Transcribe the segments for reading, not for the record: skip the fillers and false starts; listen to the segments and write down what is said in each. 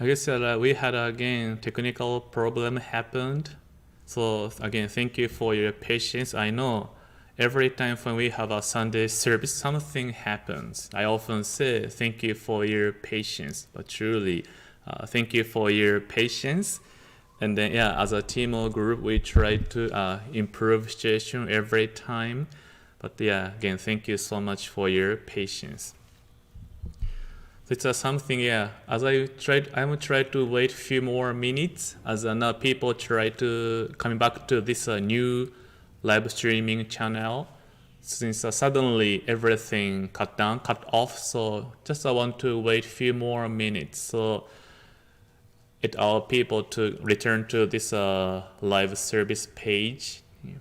I guess we had again technical problem happened. So again, thank you for your patience. I know every time when we have a Sunday service, something happens. I often say thank you for your patience, but truly, thank you for your patience. And then yeah, as a team or group, we try to improve situation every time. But yeah, again, thank you so much for your patience. So it's something, yeah. As I'm try to wait a few more minutes as now people try to coming back to this new live streaming channel. Since suddenly everything cut off, so just I want to wait a few more minutes. So it allow people to return to this live service page. Yeah.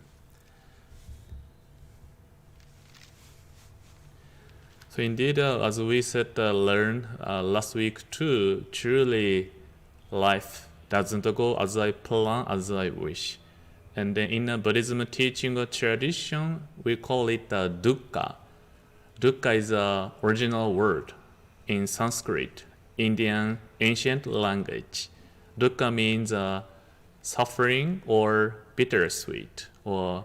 So indeed, as we said, learned last week too, truly life doesn't go as I plan, as I wish. And then in a Buddhism teaching or tradition, we call it dukkha. Dukkha is a original word in Sanskrit, Indian ancient language. Dukkha means suffering or bittersweet or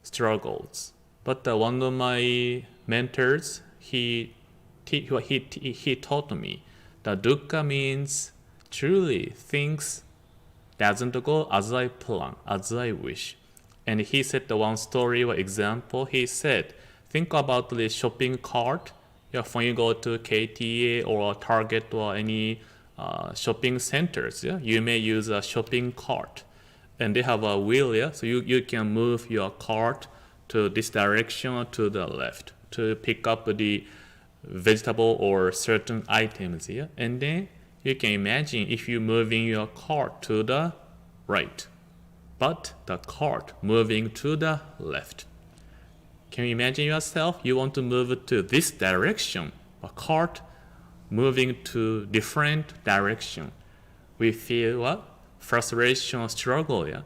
struggles. But one of my mentors, he taught me that dukkha means truly things doesn't go as I plan, as I wish. And he said the one story or example, he said, think about the shopping cart. Yeah, when you go to KTA or Target or any shopping centers, yeah, you may use a shopping cart. And they have a wheel, yeah, so you can move your cart to this direction or to the left to pick up the vegetable or certain items, yeah. And then you can imagine if you're moving your cart to the right, but the cart moving to the left. Can you imagine yourself? You want to move to this direction, a cart moving to different direction. We feel what? Frustration, struggle, yeah.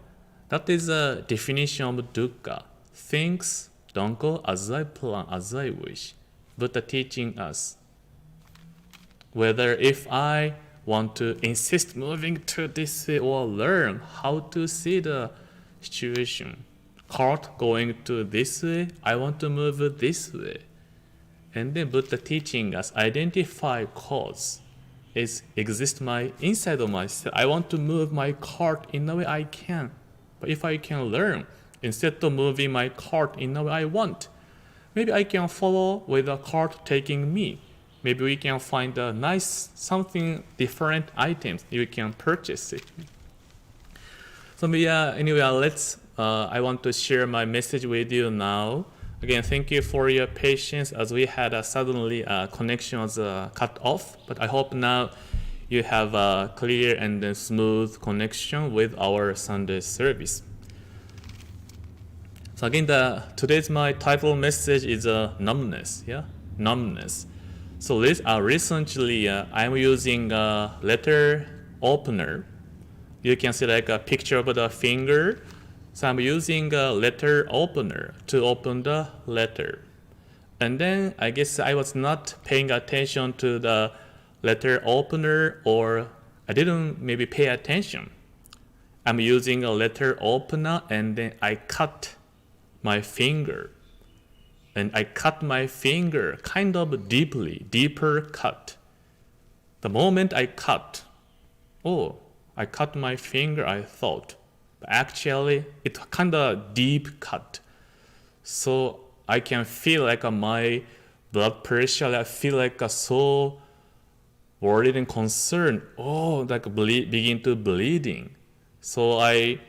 That is a definition of dukkha. Things don't go as I plan, as I wish. Buddha teaching us whether if I want to insist moving to this way or learn how to see the situation. Cart going to this way, I want to move this way. And then Buddha teaching us identify cause is exist my inside of myself. I want to move my cart in the way I can. But if I can learn, instead of moving my cart in the way I want, maybe I can follow with the cart taking me. Maybe we can find a nice something different items you can purchase it. So yeah, anyway, I want to share my message with you now. Again, thank you for your patience as we had suddenly connection was cut off. But I hope now you have a clear and smooth connection with our Sunday service. So again, today's my title message is numbness. Yeah, numbness. So recently I'm using a letter opener. You can see like a picture of the finger. So I'm using a letter opener to open the letter. And then I guess I was not paying attention to the letter opener, or I didn't maybe pay attention. I'm using a letter opener and then I cut my finger. And I cut my finger kind of deeper cut. The moment I cut, I cut my finger, I thought. But actually, it's kind of deep cut. So I can feel like my blood pressure, I feel like so worried and concerned. Like begin to bleeding. So I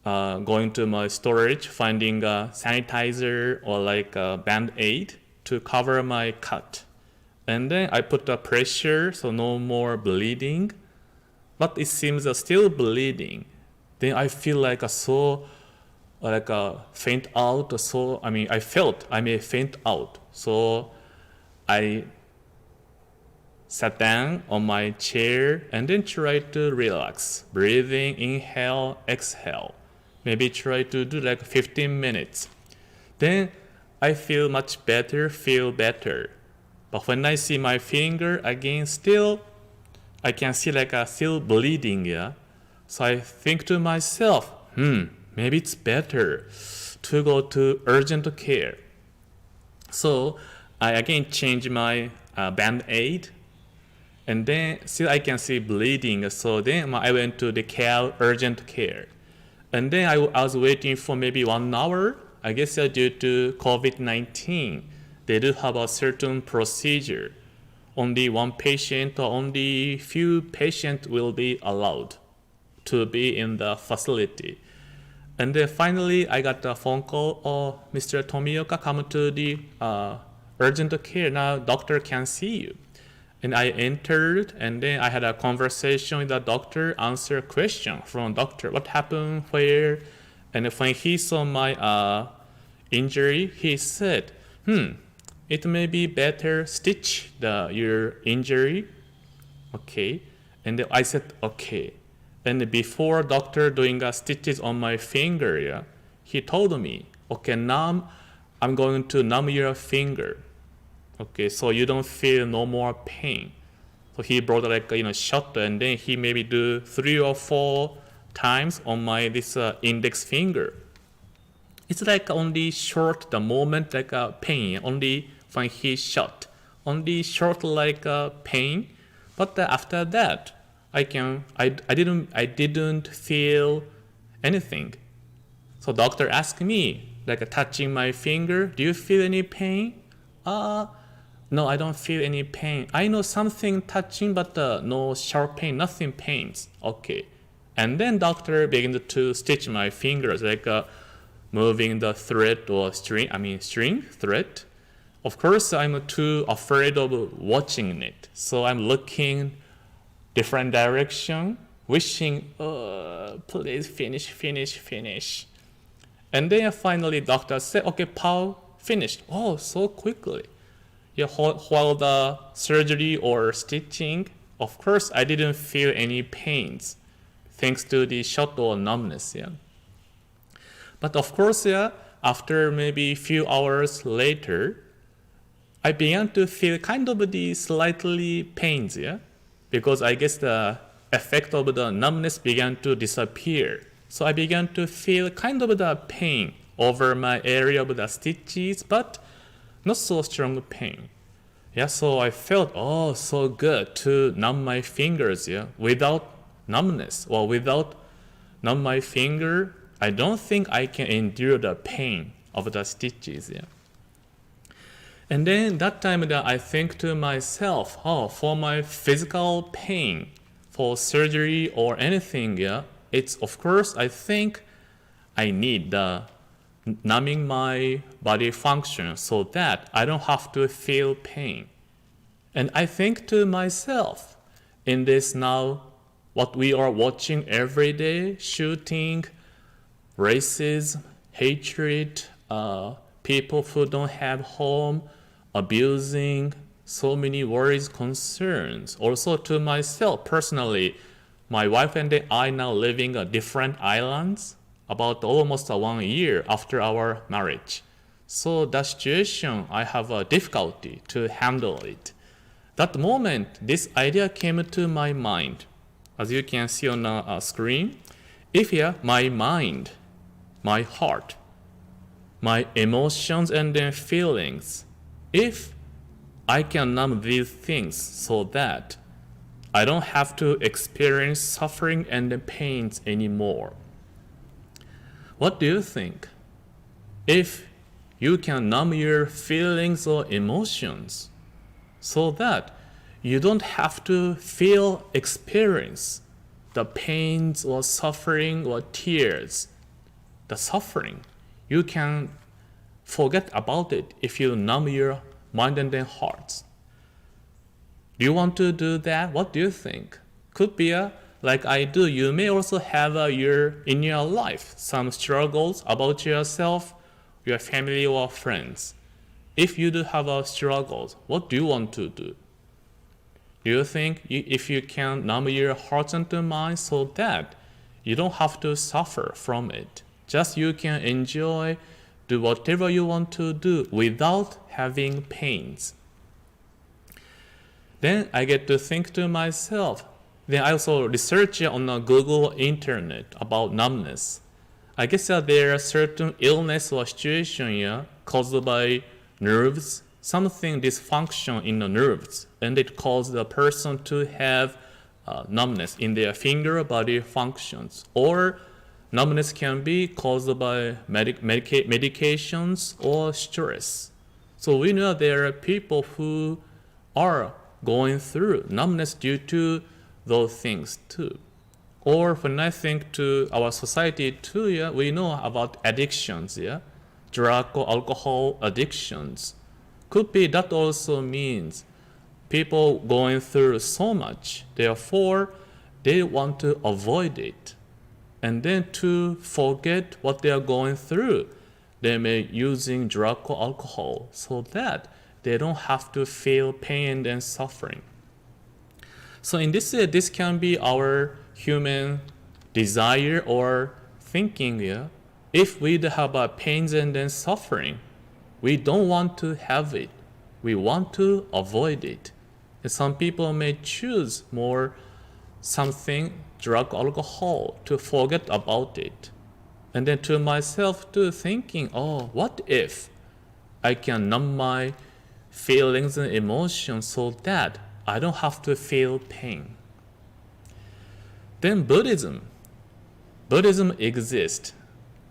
going to my storage, finding a sanitizer or like a band-aid to cover my cut. And then I put the pressure so no more bleeding. But it seems still bleeding. Then I feel like faint out. So I felt I may faint out. So I sat down on my chair and then tried to relax. Breathing, inhale, exhale. Maybe try to do like 15 minutes. Then I feel much better, feel better. But when I see my finger again, still I can see like still bleeding, yeah. So I think to myself, maybe it's better to go to urgent care. So I again change my band-aid, and then still I can see bleeding. So then I went to the urgent care. And then I was waiting for maybe 1 hour. I guess due to COVID-19, they do have a certain procedure. Only one patient or only few patients will be allowed to be in the facility. And then finally, I got a phone call, oh, Mr. Tomioka, come to the urgent care. Now doctor can see you. And I entered, and then I had a conversation with the doctor, answer a question from doctor. What happened, where? And when he saw my injury, he said, it may be better stitch your injury. Okay. And then I said, okay. And before doctor doing stitches on my finger, yeah, he told me, okay, now I'm going to numb your finger. Okay, so you don't feel no more pain. So he brought like shot, and then he maybe do 3 or 4 times on my this index finger. It's like only short the moment like pain, only when he shot, only short like pain. But after that, I didn't feel anything. So doctor asked me like touching my finger, do you feel any pain? No, I don't feel any pain. I know something touching, but no sharp pain, nothing pains. Okay. And then doctor began to stitch my fingers, like moving the thread or string thread. Of course, I'm too afraid of watching it. So I'm looking different direction, wishing, please finish. And then finally doctor said, okay, Paul, finished. Oh, so quickly. Yeah, while the surgery or stitching, of course, I didn't feel any pains, thanks to the shot or numbness. Yeah. But of course, yeah, after maybe few hours later, I began to feel kind of the slightly pains. Yeah, because I guess the effect of the numbness began to disappear. So I began to feel kind of the pain over my area of the stitches, but not so strong pain. Yeah, so I felt, oh, so good to numb my fingers, yeah. Without numbness or without numb my finger, I don't think I can endure the pain of the stitches, yeah. And then that time that I think to myself, oh, for my physical pain, for surgery or anything, yeah, it's of course I think I need the numbing my body function so that I don't have to feel pain. And I think to myself, in this now, what we are watching every day, shooting, racism, hatred, people who don't have home, abusing, so many worries, concerns. Also to myself personally, my wife and I now living on different islands, about almost 1 year after our marriage. So that situation, I have a difficulty to handle it. That moment, this idea came to my mind. As you can see on the screen, if my mind, my heart, my emotions and then feelings, if I can numb these things so that I don't have to experience suffering and pains anymore. What do you think? If you can numb your feelings or emotions so that you don't have to experience the pains or suffering or tears, the suffering, you can forget about it if you numb your mind and then hearts. Do you want to do that? What do you think? Could be like I do. You may also have in your life some struggles about yourself, your family or friends. If you do have struggles, what do you want to do? Do you think if you can numb your heart and mind so that you don't have to suffer from it, just you can enjoy, do whatever you want to do without having pains? Then I get to think to myself, Then I also researched on the Google Internet about numbness. I guess there are certain illness or situation caused by nerves, something dysfunction in the nerves, and it causes the person to have numbness in their finger body functions. Or numbness can be caused by medications or stress. So we know there are people who are going through numbness due to those things too. Or when I think to our society too, yeah, we know about addictions, yeah, drug or alcohol addictions. Could be that also means people going through so much, therefore they want to avoid it. And then to forget what they are going through, they may using drug or alcohol so that they don't have to feel pain and suffering. So in this way, this can be our human desire or thinking. Yeah? If we have pains and then suffering, we don't want to have it. We want to avoid it. And some people may choose more something, drug, alcohol, to forget about it. And then to myself too, thinking, oh, what if I can numb my feelings and emotions so that I don't have to feel pain? Then Buddhism exists.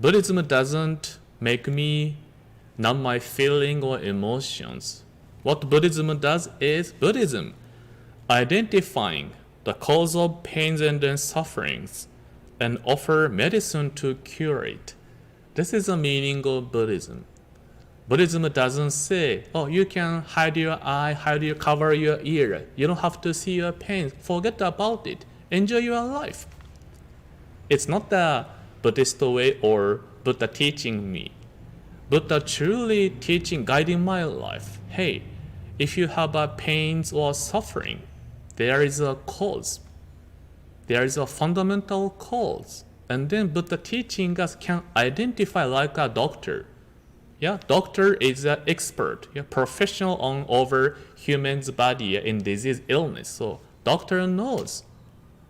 Buddhism doesn't make me numb my feeling or emotions. What Buddhism does is Buddhism identifying the cause of pains and then sufferings and offer medicine to cure it. This is the meaning of Buddhism. Buddhism doesn't say, oh, you can hide your eye, cover your ear. You don't have to see your pain. Forget about it. Enjoy your life. It's not the Buddhist way or Buddha teaching me. Buddha truly teaching, guiding my life. Hey, if you have pains or suffering, there is a cause. There is a fundamental cause. And then Buddha teaching us can identify like a doctor. Yeah, doctor is an expert, yeah, professional on over human's body in disease illness. So doctor knows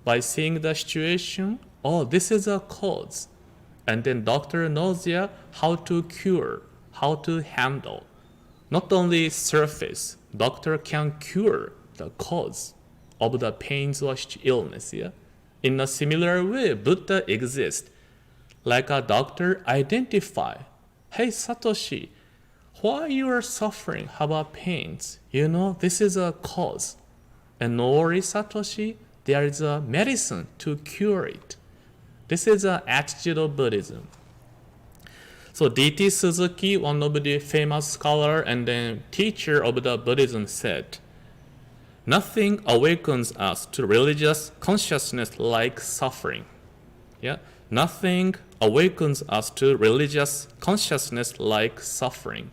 by seeing the situation, oh, this is a cause. And then doctor knows, yeah, how to cure, how to handle. Not only surface, doctor can cure the cause of the pains or illness. Yeah? In a similar way, Buddha exists. Like a doctor identify, hey Satoshi, why you are suffering about pains? You know, this is a cause. And no worry, Satoshi, there is a medicine to cure it. This is an attitude of Buddhism. So D.T. Suzuki, one of the famous scholar and then teacher of the Buddhism, said, nothing awakens us to religious consciousness like suffering. Yeah? Nothing awakens us to religious consciousness like suffering.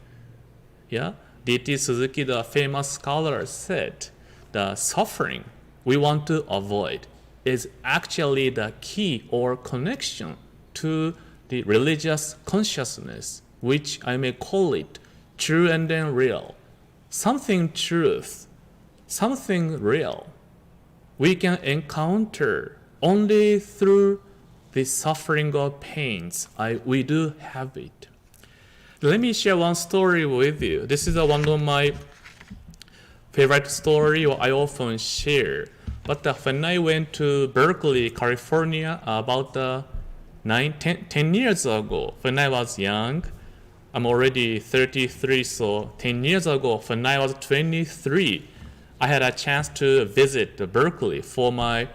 Yeah? D.T. Suzuki, the famous scholar, said, the suffering we want to avoid is actually the key or connection to the religious consciousness, which I may call it true and then real. Something truth, something real, we can encounter only through the suffering of pains. We do have it. Let me share one story with you. This is one of my favorite story I often share. But when I went to Berkeley, California, about 10 years ago, when I was young, I'm already 33, so 10 years ago, when I was 23, I had a chance to visit Berkeley for my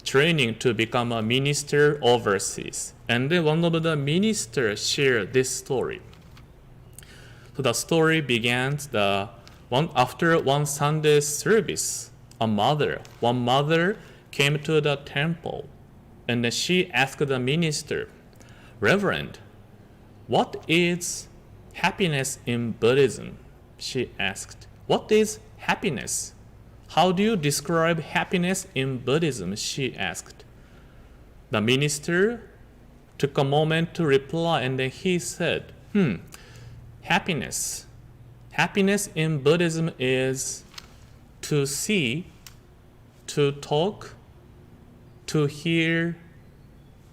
training to become a minister overseas. And then one of the ministers shared this story. So the story begins after one Sunday service. One mother came to the temple, and she asked the minister, Reverend, what is happiness in Buddhism? She asked, what is happiness? How do you describe happiness in Buddhism? She asked. The minister took a moment to reply, and then he said, happiness. Happiness in Buddhism is to see, to talk, to hear,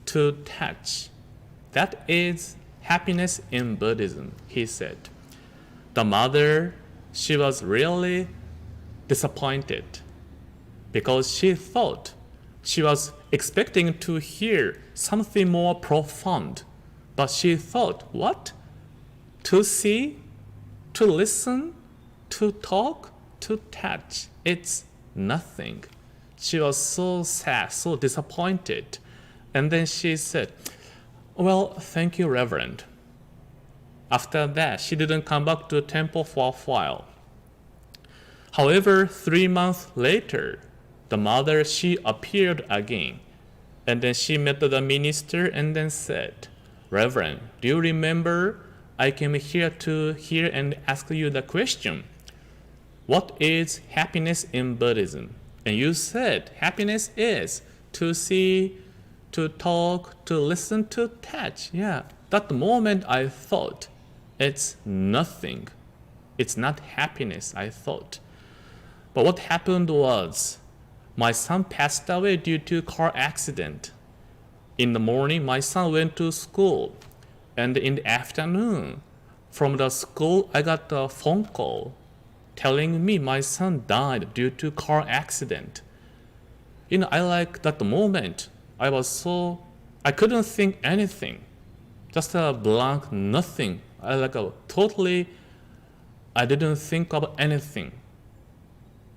to touch. That is happiness in Buddhism, he said. The mother, she was really disappointed because she thought she was expecting to hear something more profound. But she thought, what? To see, to listen, to talk, to touch. It's nothing. She was so sad, so disappointed. And then she said, well, thank you, Reverend. After that, she didn't come back to the temple for a while. However, 3 months later, the mother, she appeared again. And then she met the minister and then said, Reverend, do you remember I came here to hear and ask you the question, what is happiness in Buddhism? And you said happiness is to see, to talk, to listen, to touch. Yeah, that moment I thought it's nothing. It's not happiness, I thought. But what happened was my son passed away due to a car accident. In the morning, my son went to school. And in the afternoon, from the school, I got a phone call telling me my son died due to car accident. I like that moment. I couldn't think anything. Just a blank nothing. I didn't think of anything.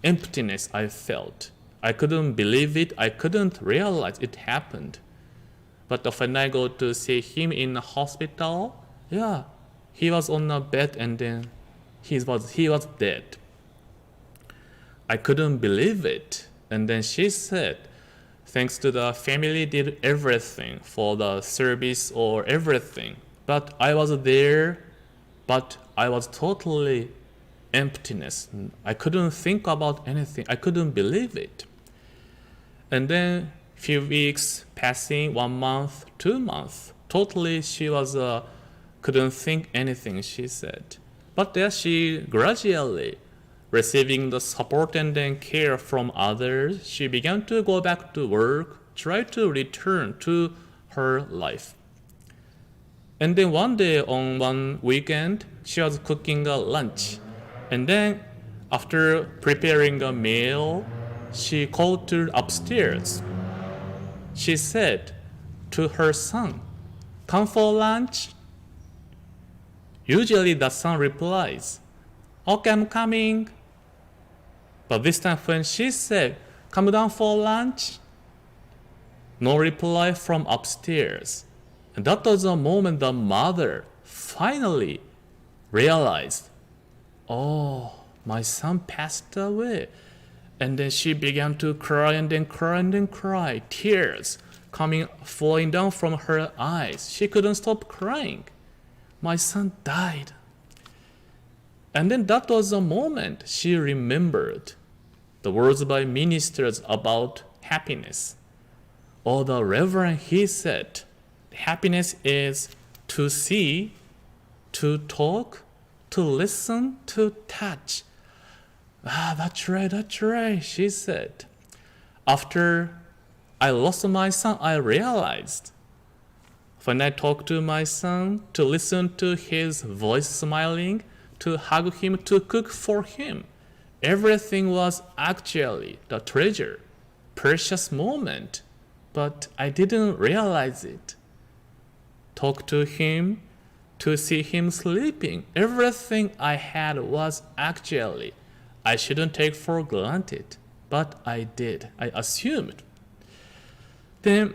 Emptiness I felt. I couldn't believe it. I couldn't realize it happened. But when I go to see him in the hospital, yeah, he was on a bed and then he was dead. I couldn't believe it. And then she said, thanks to the family did everything for the service or everything. But I was there, but I was totally emptiness. I couldn't think about anything. I couldn't believe it. And then few weeks passing, 1 month, 2 months, totally she couldn't think anything, she said. But there she gradually receiving the support and then care from others, she began to go back to work, try to return to her life. And then one day on one weekend, she was cooking a lunch. And then after preparing a meal, she called to upstairs. She said to her son, come for lunch? Usually the son replies, okay, I'm coming. But this time when she said, come down for lunch, no reply from upstairs. And that was the moment the mother finally realized, oh, my son passed away. And then she began to cry and then cry and then cry, tears falling down from her eyes. She couldn't stop crying. My son died. And then that was the moment she remembered the words by ministers about happiness. Oh, the Reverend, he said, happiness is to see, to talk, to listen, to touch. That's right, she said. After I lost my son, I realized when I talk to my son, to listen to his voice smiling, to hug him, to cook for him, everything was actually the treasure, precious moment, but I didn't realize it. Talk to him, to see him sleeping, everything I had was actually I shouldn't take for granted, but I did. I assumed. Then,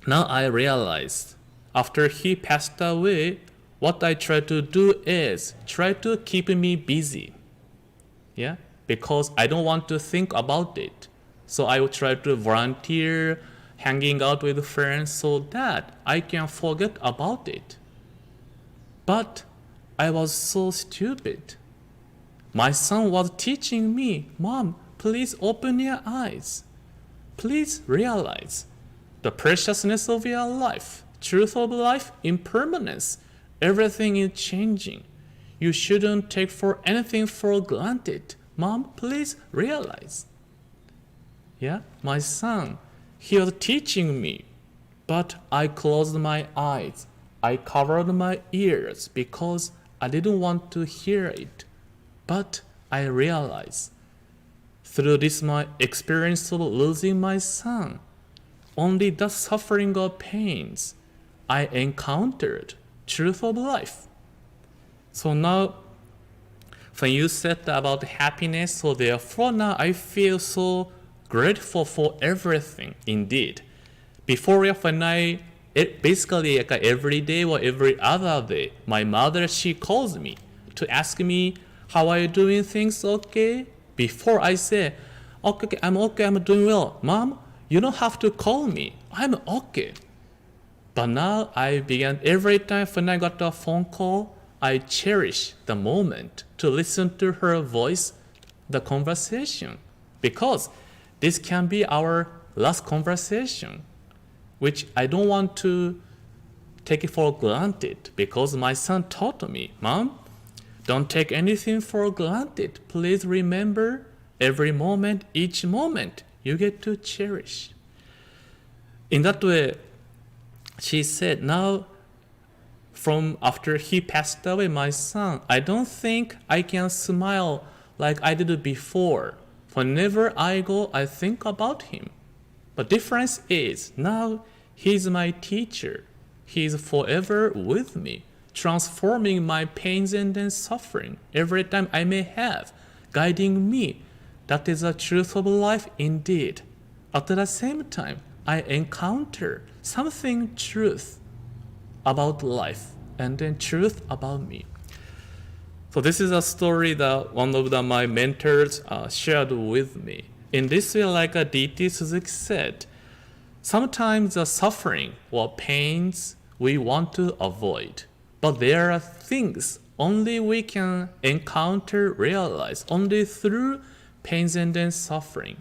now I realized, after he passed away, what I try to do is try to keep me busy. Yeah, because I don't want to think about it. So I will try to volunteer, hanging out with friends so that I can forget about it. But I was so stupid. My son was teaching me, Mom, please open your eyes. Please realize the preciousness of your life, truth of life, impermanence. Everything is changing. You shouldn't take for anything for granted. Mom, please realize. Yeah, my son, He was teaching me, but I closed my eyes. I covered my ears because I didn't want to hear it. But I realized through this my experience of losing my son, only the suffering of pains, I encountered truth of life. So now, when you said about happiness, so therefore now I feel so grateful for everything indeed. Before when basically like every day or every other day, my mother, she calls me to ask me, how are you doing, things okay? Before I say, okay, I'm doing well. Mom, you don't have to call me, I'm okay. But now I began, every time when I got a phone call, I cherish the moment to listen to her voice, the conversation, because this can be our last conversation, which I don't want to take it for granted, because my son taught me, Mom, don't take anything for granted. Please remember every moment, each moment you get to cherish. In that way, she said, now from after he passed away, my son, I don't think I can smile like I did before. Whenever I go, I think about him. But difference is now he's my teacher. He's forever with me, transforming my pains and then suffering every time I may have, guiding me. That is the truth of life indeed. At the same time, I encounter something truth about life and then truth about me. So this is a story that one of my mentors shared with me. In this way, like D.T. Suzuki said, sometimes the suffering or pains we want to avoid, but there are things only we can encounter, realize, only through pains and then suffering.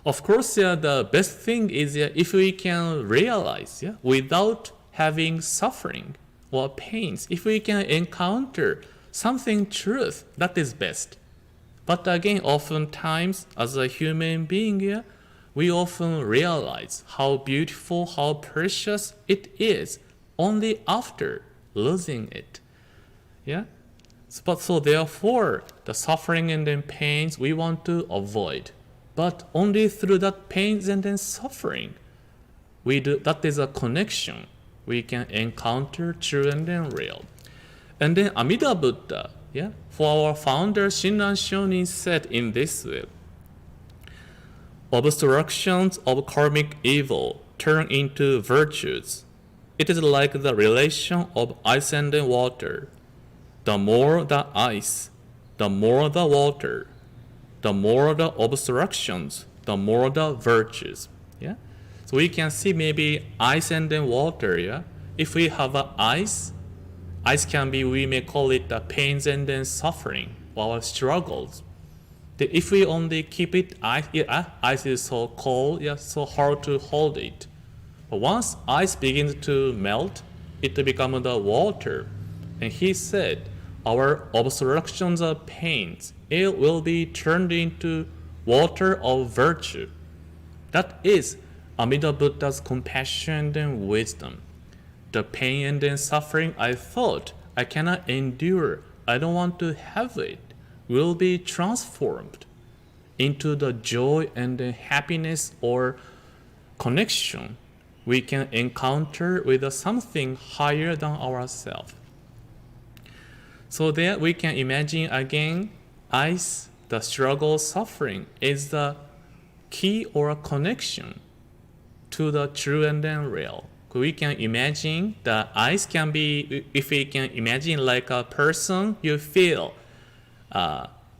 Of course, the best thing is if we can realize without having suffering or pains, if we can encounter something truth, that is best. But again, oftentimes as a human being, we often realize how beautiful, how precious it is only after losing it. But so therefore, the suffering and then pains we want to avoid. But only through that pains and then suffering, that is a connection we can encounter true and then real. And then Amida Buddha, for our founder Shinran Shonin said in this way, obstructions of karmic evil turn into virtues. It is like the relation of ice and then water. The more the ice, the more the water. The more the obstructions, the more the virtues. So we can see maybe ice and then water. If we have ice can be, we may call it the pains and then suffering, or struggles. If we only keep it ice is so cold, so hard to hold it. But once ice begins to melt, it becomes the water. And he said, our obstructions of pains, it will be turned into water of virtue. That is Amida Buddha's compassion and wisdom. The pain and then suffering I thought I cannot endure, I don't want to have it, will be transformed into the joy and the happiness or connection we can encounter with something higher than ourselves. So that we can imagine again, ice, the struggle, suffering is the key or connection to the true and then real. We can imagine the ice can be, if we can imagine like a person you feel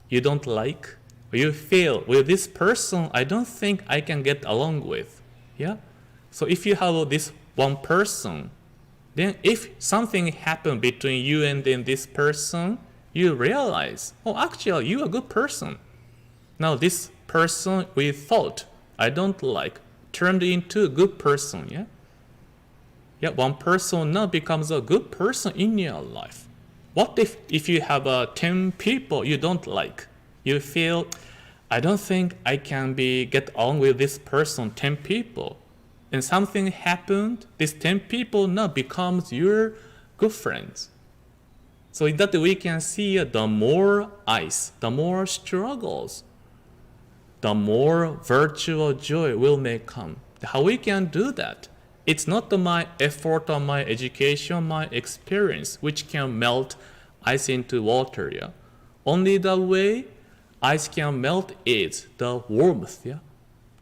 you don't like, you feel, with this person I don't think I can get along with. So if you have this one person, then if something happened between you and then this person, you realize, oh, actually you're a good person. Now this person we thought I don't like turned into a good person. One person now becomes a good person in your life. What if you have 10 people you don't like? You feel, I don't think I can get on with this person, 10 people. And something happened, these 10 people now becomes your good friends. So in that we can see the more ice, the more struggles, the more virtual joy will may come. How we can do that? It's not my effort or my education, my experience, which can melt ice into water. Yeah? Only the way ice can melt is the warmth, yeah?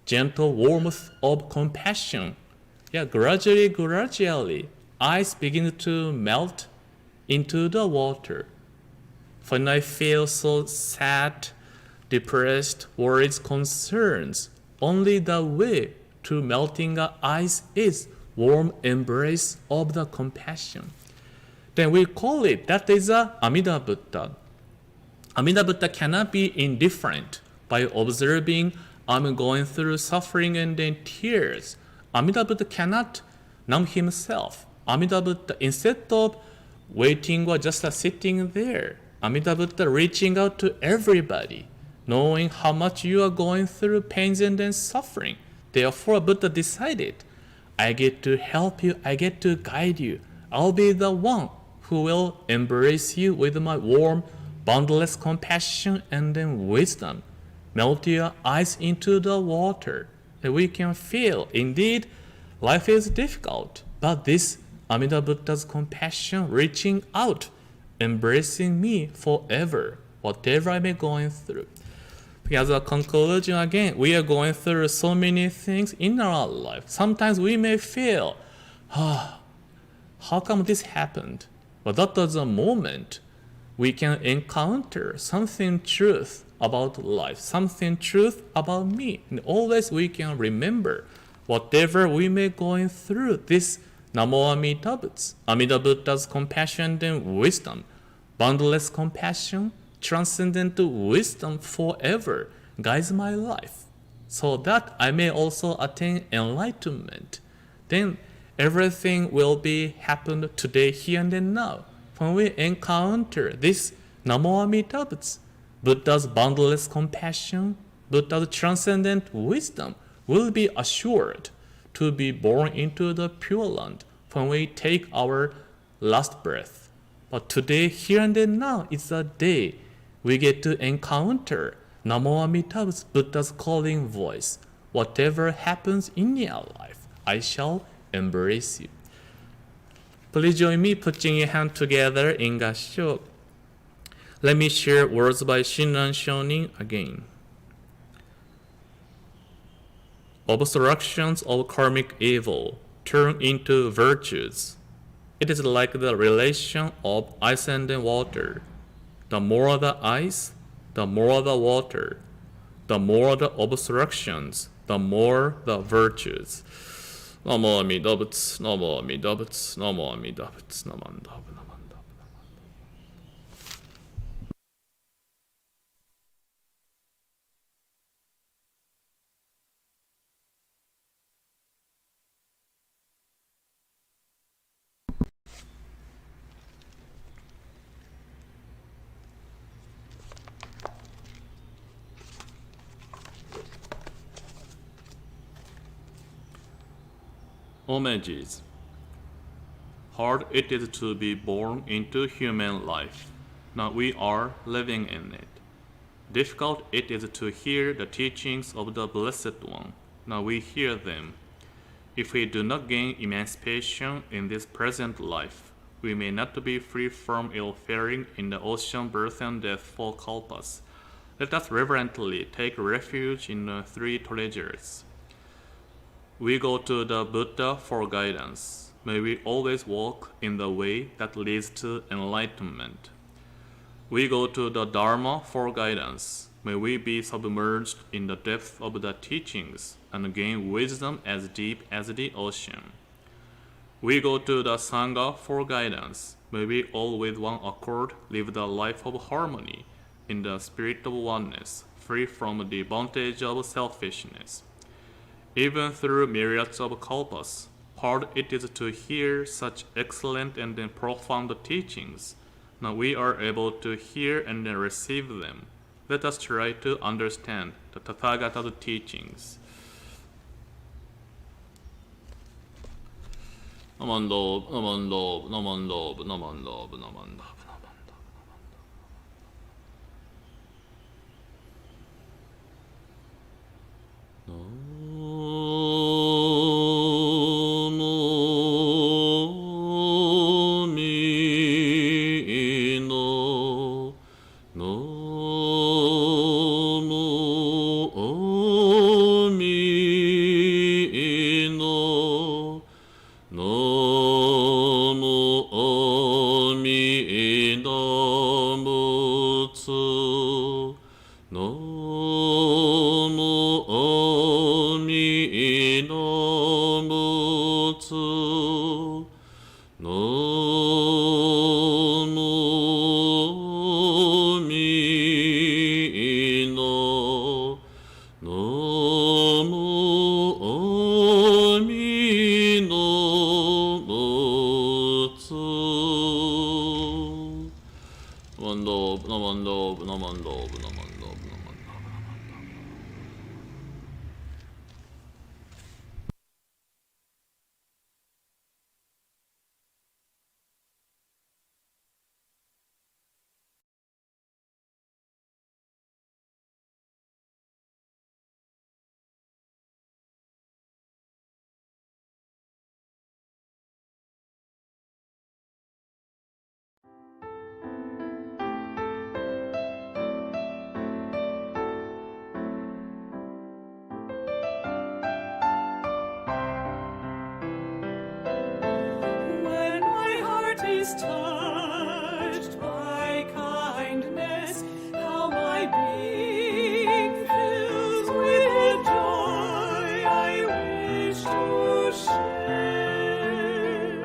Gentle warmth of compassion. Yeah, gradually, ice begins to melt into the water. When I feel so sad, depressed, worries, concerns, only the way to melting the ice is warm embrace of the compassion. Then we call it, that is a Amida Buddha. Amida Buddha cannot be indifferent by observing I'm going through suffering and then tears. Amida Buddha cannot numb himself. Amida Buddha, instead of waiting or just sitting there, Amida Buddha reaching out to everybody, knowing how much you are going through pains and then suffering. Therefore, Buddha decided, I get to help you, I get to guide you. I'll be the one who will embrace you with my warm, boundless compassion and then wisdom. Melt your eyes into the water. And we can feel, indeed, life is difficult, but this Amida Buddha's compassion reaching out, embracing me forever, whatever I may going through. As a conclusion, again, we are going through so many things in our life. Sometimes we may feel, how come this happened? But that was a moment we can encounter something truth about life, something truth about me. And always we can remember whatever we may going through, this Namo Amida Butsu, Amida Buddha's compassion and wisdom, boundless compassion, transcendent wisdom forever guides my life, so that I may also attain enlightenment. Then everything will be happened today, here and now. When we encounter this Namo Amida Butsu, Buddha's boundless compassion, Buddha's transcendent wisdom will be assured to be born into the Pure Land when we take our last breath. But today, here and now, is the day we get to encounter Namo Amida Butsu, Buddha's calling voice. Whatever happens in your life, I shall embrace you. Please join me putting your hand together in Gashok. Let me share words by Shinran Shonin again. Obstructions of karmic evil turn into virtues. It is like the relation of ice and water. The more the ice, the more the water. The more the obstructions, the more the virtues. Namo Amida Butsu, Namo Amida Butsu, Namo Amida Butsu, Namo Amida Butsu. Homages. Hard it is to be born into human life. Now we are living in it. Difficult it is to hear the teachings of the Blessed One. Now we hear them. If we do not gain emancipation in this present life, we may not be free from ill-faring in the ocean birth and death for kalpas. Let us reverently take refuge in the three treasures. We go to the Buddha for guidance. May we always walk in the way that leads to enlightenment. We go to the Dharma for guidance. May we be submerged in the depth of the teachings and gain wisdom as deep as the ocean. We go to the Sangha for guidance. May we all with one accord live the life of harmony in the spirit of oneness, free from the bondage of selfishness. Even through myriads of kalpas, hard it is to hear such excellent and profound teachings. Now we are able to hear and receive them. Let us try to understand the Tathagata's teachings. Naman loob, naman loob, naman loob, naman loob, naman loob. When my heart is touched by kindness, how my being fills with joy I wish to share.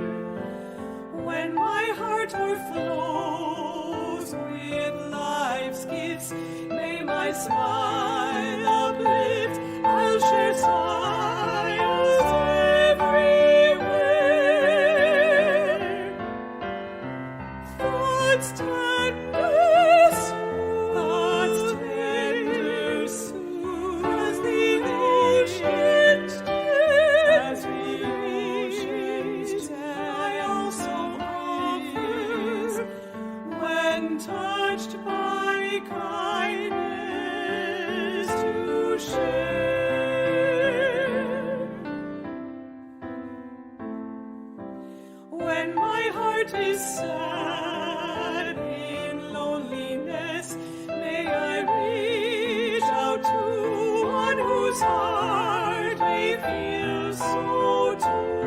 When my heart overflows with life's gifts, may my smile uplift, I'll share smiles everywhere. Thoughts tender soon as the ocean stands, I also offer when touched by kindness to share. When my heart is sad in loneliness, may I reach out to one whose heart may feel so too.